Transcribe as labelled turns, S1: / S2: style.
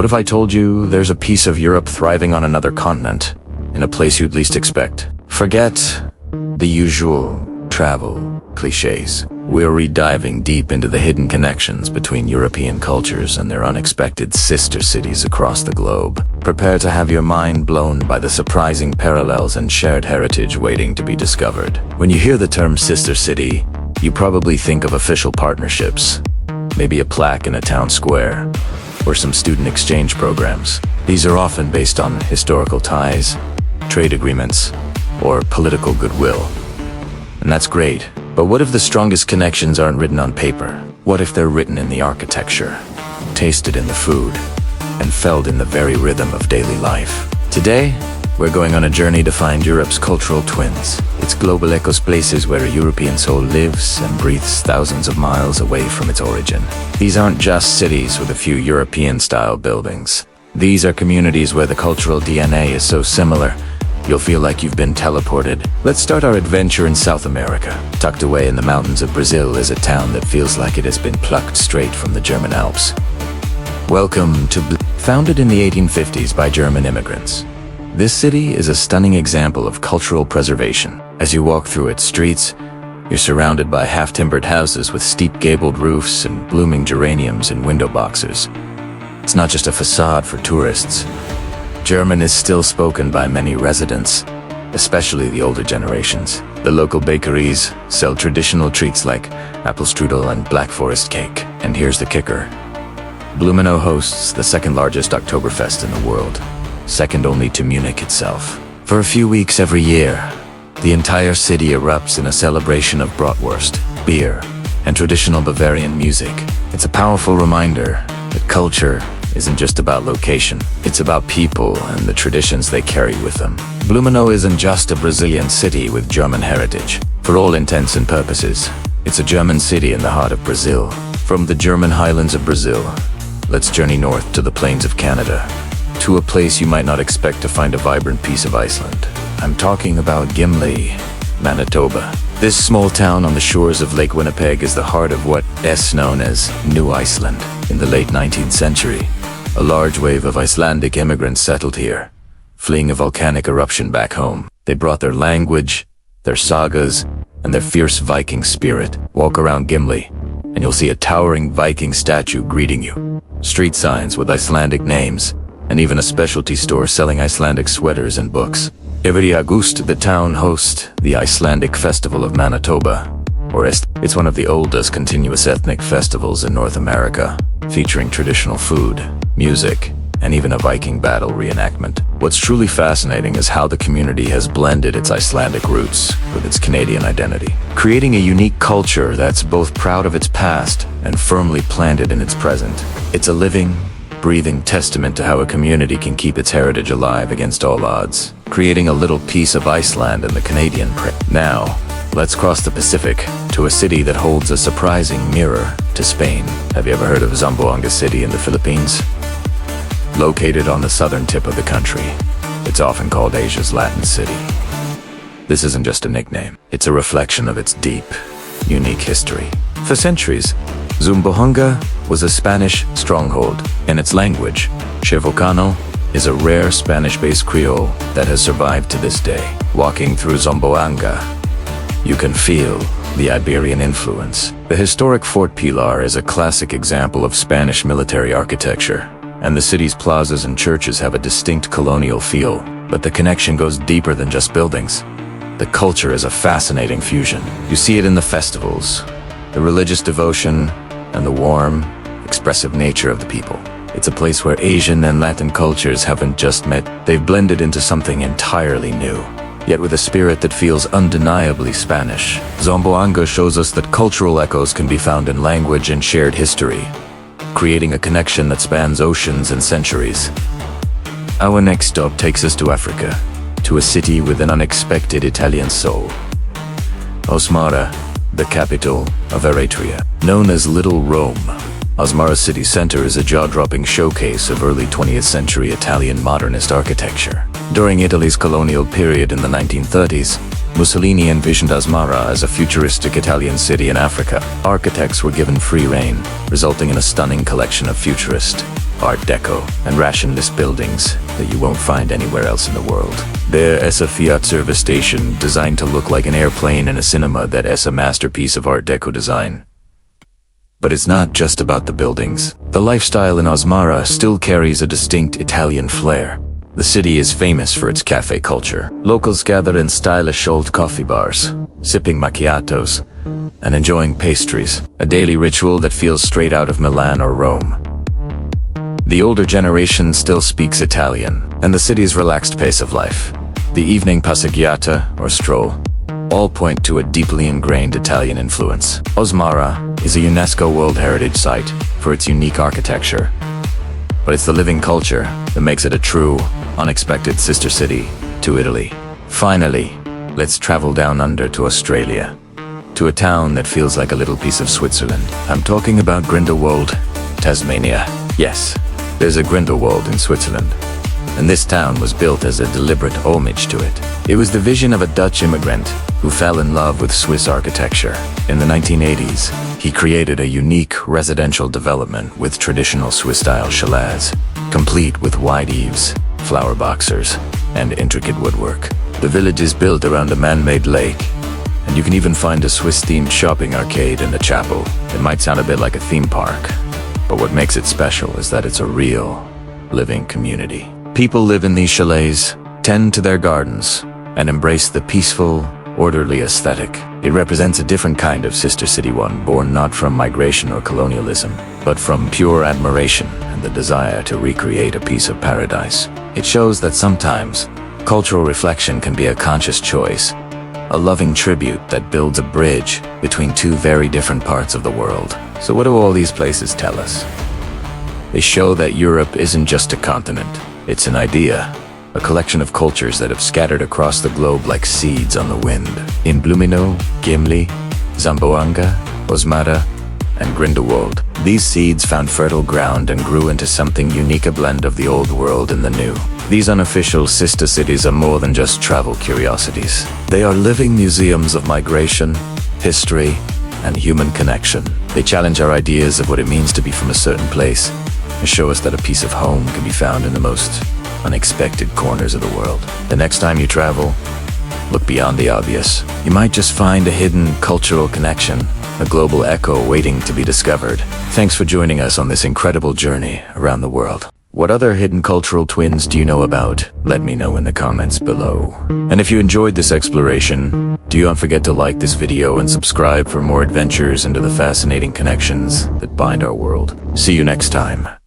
S1: What if I told you there's a piece of Europe thriving on another continent, in a place you'd least expect? Forget the usual travel clichés. We're rediving deep into the hidden connections between European cultures and their unexpected sister cities across the globe. Prepare to have your mind blown by the surprising parallels and shared heritage waiting to be discovered. When you hear the term sister city, you probably think of official partnerships, maybe a plaque in a town square, or some student exchange programs. These are often based on historical ties, trade agreements, or political goodwill. And that's great. But what if the strongest connections aren't written on paper? What if they're written in the architecture, tasted in the food, and felt in the very rhythm of daily life? Today, we're going on a journey to find Europe's cultural twins, its global echoes, places where a European soul lives and breathes thousands of miles away from its origin. These aren't just cities with a few European-style buildings. These are communities where the cultural DNA is so similar, you'll feel like you've been teleported. Let's start our adventure in South America. Tucked away in the mountains of Brazil is a town that feels like it has been plucked straight from the German Alps. Welcome to Founded in the 1850s by German immigrants. This city is a stunning example of cultural preservation. As you walk through its streets, you're surrounded by half-timbered houses with steep gabled roofs and blooming geraniums in window boxes. It's not just a facade for tourists. German is still spoken by many residents, especially the older generations. The local bakeries sell traditional treats like apple strudel and black forest cake. And here's the kicker. Blumenau hosts the second largest Oktoberfest in the world, second only to Munich itself. For a few weeks every year, the entire city erupts in a celebration of bratwurst, beer, and traditional Bavarian music. It's a powerful reminder that culture isn't just about location, it's about people and the traditions they carry with them. Blumenau isn't just a Brazilian city with German heritage. For all intents and purposes, it's a German city in the heart of Brazil. From the German highlands of Brazil, let's journey north to the plains of Canada, to a place you might not expect to find a vibrant piece of Iceland. I'm talking about Gimli, Manitoba. This small town on the shores of Lake Winnipeg is the heart of what is known as New Iceland. In the late 19th century, a large wave of Icelandic immigrants settled here, fleeing a volcanic eruption back home. They brought their language, their sagas, and their fierce Viking spirit. Walk around Gimli, and you'll see a towering Viking statue greeting you, street signs with Icelandic names, and even a specialty store selling Icelandic sweaters and books. Every August, the town hosts the Icelandic Festival of Manitoba, or Est. It's one of the oldest continuous ethnic festivals in North America, featuring traditional food, music, and even a Viking battle reenactment. What's truly fascinating is how the community has blended its Icelandic roots with its Canadian identity, creating a unique culture that's both proud of its past and firmly planted in its present. It's a living, breathing testament to how a community can keep its heritage alive against all odds, creating a little piece of Iceland in the Canadian print. Now, let's cross the Pacific to a city that holds a surprising mirror to Spain. Have you ever heard of Zamboanga City in the Philippines? Located on the southern tip of the country, it's often called Asia's Latin City. This isn't just a nickname, it's a reflection of its deep, unique history. For centuries, Zamboanga was a Spanish stronghold, and its language, Chivocano, is a rare Spanish-based Creole that has survived to this day. Walking through Zamboanga, you can feel the Iberian influence. The historic Fort Pilar is a classic example of Spanish military architecture, and the city's plazas and churches have a distinct colonial feel. But the connection goes deeper than just buildings. The culture is a fascinating fusion. You see it in the festivals, the religious devotion, and the warm, expressive nature of the people. It's a place where Asian and Latin cultures haven't just met, they've blended into something entirely new, yet with a spirit that feels undeniably Spanish. Zamboanga shows us that cultural echoes can be found in language and shared history, creating a connection that spans oceans and centuries. Our next stop takes us to Africa, to a city with an unexpected Italian soul. Asmara, the capital of Eritrea. Known as Little Rome, Asmara city center is a jaw-dropping showcase of early 20th century Italian modernist architecture. During Italy's colonial period in the 1930s, Mussolini envisioned Asmara as a futuristic Italian city in Africa. Architects were given free rein, resulting in a stunning collection of futurist, Art Deco, and rationalist buildings that you won't find anywhere else in the world. There is a Fiat service station designed to look like an airplane in a cinema that is a masterpiece of Art Deco design. But it's not just about the buildings. The lifestyle in Osmara still carries a distinct Italian flair. The city is famous for its cafe culture. Locals gather in stylish old coffee bars, sipping macchiatos, and enjoying pastries, a daily ritual that feels straight out of Milan or Rome. The older generation still speaks Italian, and the city's relaxed pace of life, the evening passeggiata or stroll, all point to a deeply ingrained Italian influence. Osmara is a UNESCO World Heritage Site for its unique architecture, but it's the living culture that makes it a true, unexpected sister city to Italy. Finally, let's travel down under to Australia, to a town that feels like a little piece of Switzerland. I'm talking about Grindelwald, Tasmania. Yes, there's a Grindelwald in Switzerland, and this town was built as a deliberate homage to it. It was the vision of a Dutch immigrant who fell in love with Swiss architecture. In the 1980s, he created a unique residential development with traditional Swiss-style chalets, complete with wide eaves, flower boxers, and intricate woodwork. The village is built around a man-made lake, and you can even find a Swiss-themed shopping arcade in the chapel. It might sound a bit like a theme park, but what makes it special is that it's a real, living community. People live in these chalets, tend to their gardens, and embrace the peaceful, orderly aesthetic. It represents a different kind of sister city, one born not from migration or colonialism, but from pure admiration and the desire to recreate a piece of paradise. It shows that sometimes, cultural reflection can be a conscious choice, a loving tribute that builds a bridge between two very different parts of the world. So what do all these places tell us? They show that Europe isn't just a continent, it's an idea, a collection of cultures that have scattered across the globe like seeds on the wind. In Blumino, Gimli, Zamboanga, Osmara, and Grindelwald, these seeds found fertile ground and grew into something unique, a blend of the old world and the new. These unofficial sister cities are more than just travel curiosities. They are living museums of migration, history, and human connection. They challenge our ideas of what it means to be from a certain place and show us that a piece of home can be found in the most unexpected corners of the world. The next time you travel, look beyond the obvious. You might just find a hidden cultural connection, a global echo waiting to be discovered. Thanks for joining us on this incredible journey around the world. What other hidden cultural twins do you know about? Let me know in the comments below. And if you enjoyed this exploration, do not forget to like this video and subscribe for more adventures into the fascinating connections that bind our world. See you next time.